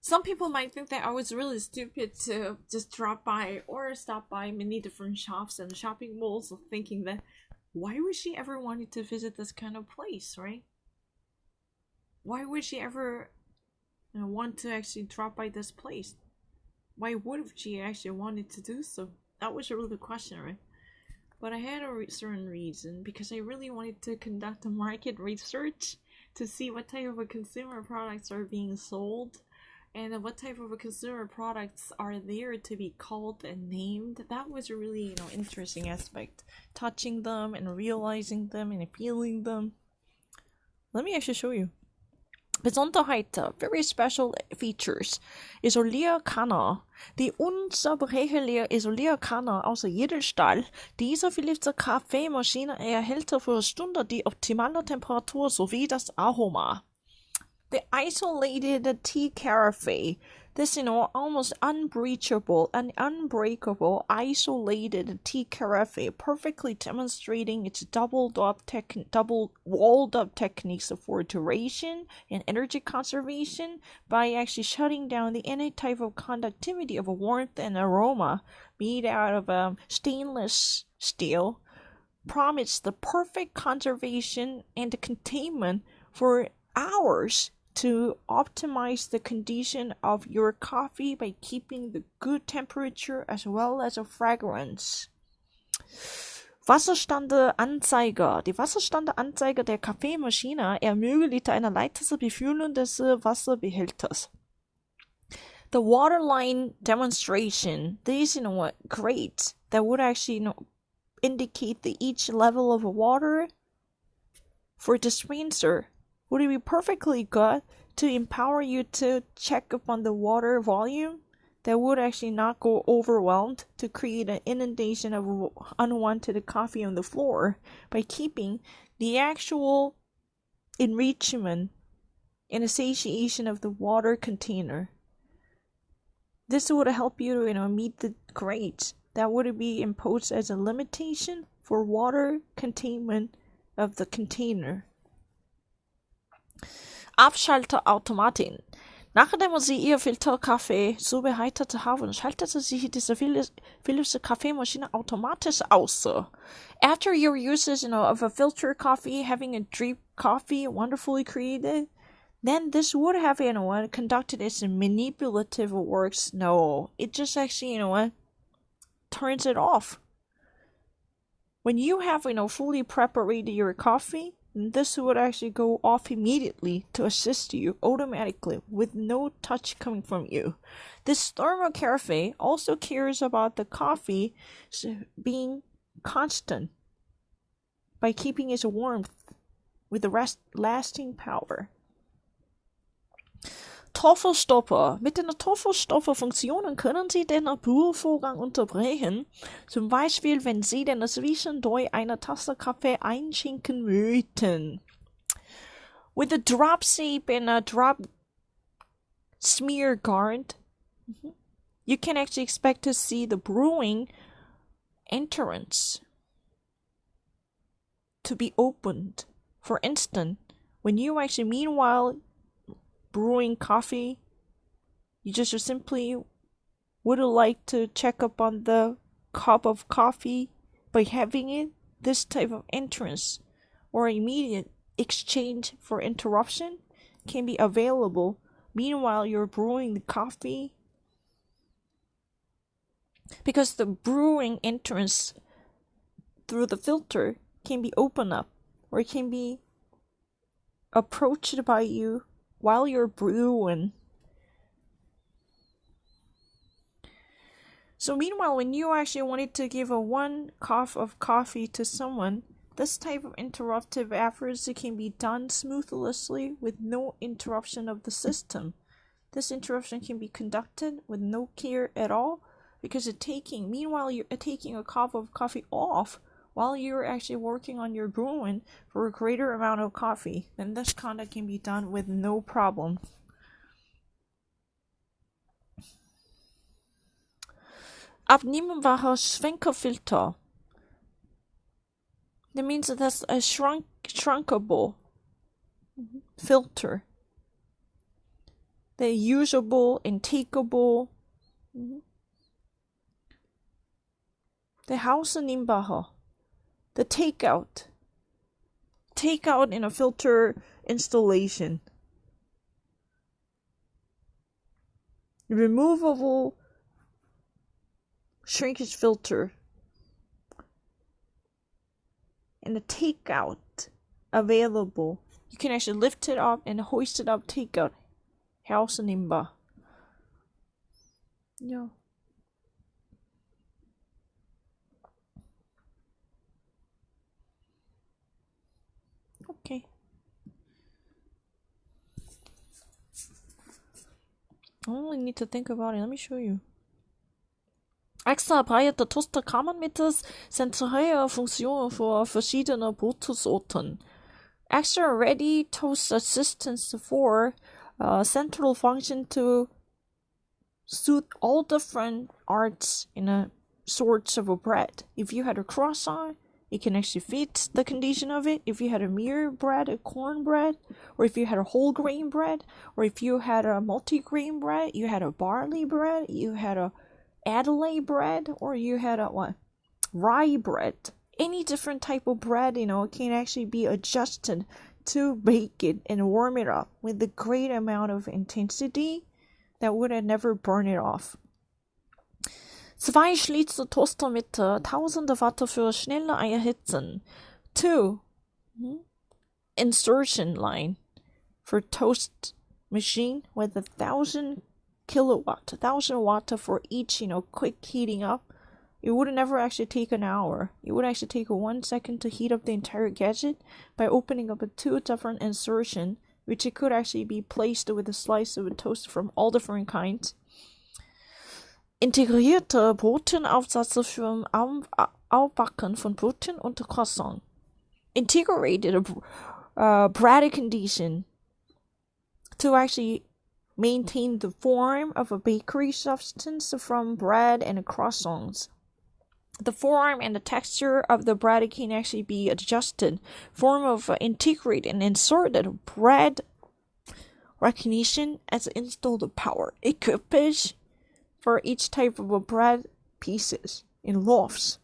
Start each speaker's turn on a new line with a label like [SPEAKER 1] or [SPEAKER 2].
[SPEAKER 1] Some people might think that I was really stupid to just drop by or stop by many different shops and shopping malls, thinking that why would she ever wanted to visit this kind of place, right? Why would she ever want to actually drop by this place? Why would she actually wanted to do so? That was really the question, right? But I had a certain reason because I really wanted to conduct a market research to see what type of consumer products are being sold and what type of consumer products are there to be called and named. That was a really interesting aspect, touching them and realizing them and feeling them. Let me actually show you. Besonderheiten, very special features. Isolierkanner. Die unzerbrechliche Isolierkanne aus Edelstahl. Diese Philips Kaffeemaschine erhält für Stunde die optimale Temperatur sowie das Aroma. The isolated tea carafe. This, almost unbreachable and unbreakable isolated tea carafe, perfectly demonstrating its double-walled-up techniques for duration and energy conservation by actually shutting down any type of conductivity of warmth and aroma made out of stainless steel, promise the perfect conservation and containment for hours to optimize the condition of your coffee by keeping the good temperature as well as a fragrance. Wasserstandeanzeiger. Die Wasserstandeanzeiger der Kaffeemaschine ermöglichte eine leichte Befüllung des Wasserbehälters. The waterline demonstration. These, great. That would actually, indicate each level of water for dispenser. Would it be perfectly good to empower you to check upon the water volume that would actually not go overwhelmed to create an inundation of unwanted coffee on the floor by keeping the actual enrichment and satiation of the water container? This would help you to meet the grades that would be imposed as a limitation for water containment of the container. Abschalterautomatin. Nachdem sie ihr Filterkaffee so beheitert haben, schaltete sich diese Philips Kaffeemaschine automatisch aus. After your uses, of a filter coffee, having a drip coffee wonderfully created, then this would have, conducted its manipulative works. No, it just actually, turns it off. When you have, fully prepared your coffee, this would actually go off immediately to assist you automatically with no touch coming from you. This thermal carafe also cares about the coffee being constant by keeping its warmth with the lasting power. Toffelstopper. Mit den Toffelstopper-Funktionen können Sie den Brühvorgang unterbrechen, zum Beispiel wenn Sie den zwischendurch eine Tasse Kaffee einschenken möchten. With a drop shape and a drop smear guard, you can actually expect to see the brewing entrance to be opened. For instance, when you actually meanwhile brewing coffee, you just simply would like to check up on the cup of coffee by having this type of entrance or immediate exchange for interruption can be available meanwhile you're brewing the coffee, because the brewing entrance through the filter can be opened up or it can be approached by you while you're brewing. So meanwhile, when you actually wanted to give a 1 cup of coffee to someone, this type of interruptive efforts can be done smoothly with no interruption of the system. This interruption can be conducted with no care at all, because meanwhile you're taking a cup of coffee off while you're actually working on your brewing for a greater amount of coffee, then this conduct can be done with no problem. Abnehmbarer Schwenkerfilter. That means that that's a shrunkable filter. They're usable and takeable. The house in Baha. The takeout. Takeout in a filter installation. Removable shrinkage filter. And the takeout available. You can actually lift it up and hoist it up, takeout. House in Baha. Yeah. Okay. I only need to think about it. Let me show you. Extra breite Toaster kann man mittels sensorischer Funktionen für verschiedene Bluetooth-Orten. Extra ready toast assistance for central function to suit all different arts in a sorts of a bread. If you had a croissant, it can actually fit the condition of it. If you had a mere bread, a corn bread, or if you had a whole grain bread, or if you had a multi-grain bread, you had a barley bread, you had a Adelaide bread, or you had a rye bread. Any different type of bread, can actually be adjusted to bake it and warm it up with a great amount of intensity that would have never burn it off. 2 Schlitze Toastermitte, tausende Watt für schnelle Erhitzen. 2 insertion line for toast machine with 1,000 kilowatt, 1,000 watt for each, quick heating up. It would never actually take an hour. It would actually take 1 second to heat up the entire gadget by opening up 2 different insertion, which it could actually be placed with a slice of a toast from all different kinds. Integrierte Brotenaufsätze für Aufbacken von Broten und Croissant. Integrated bread condition to actually maintain the form of a bakery substance from bread and croissants. The form and the texture of the bread can actually be adjusted. Form of integrated and inserted bread recognition as installed power equipage for each type of bread pieces in loaves.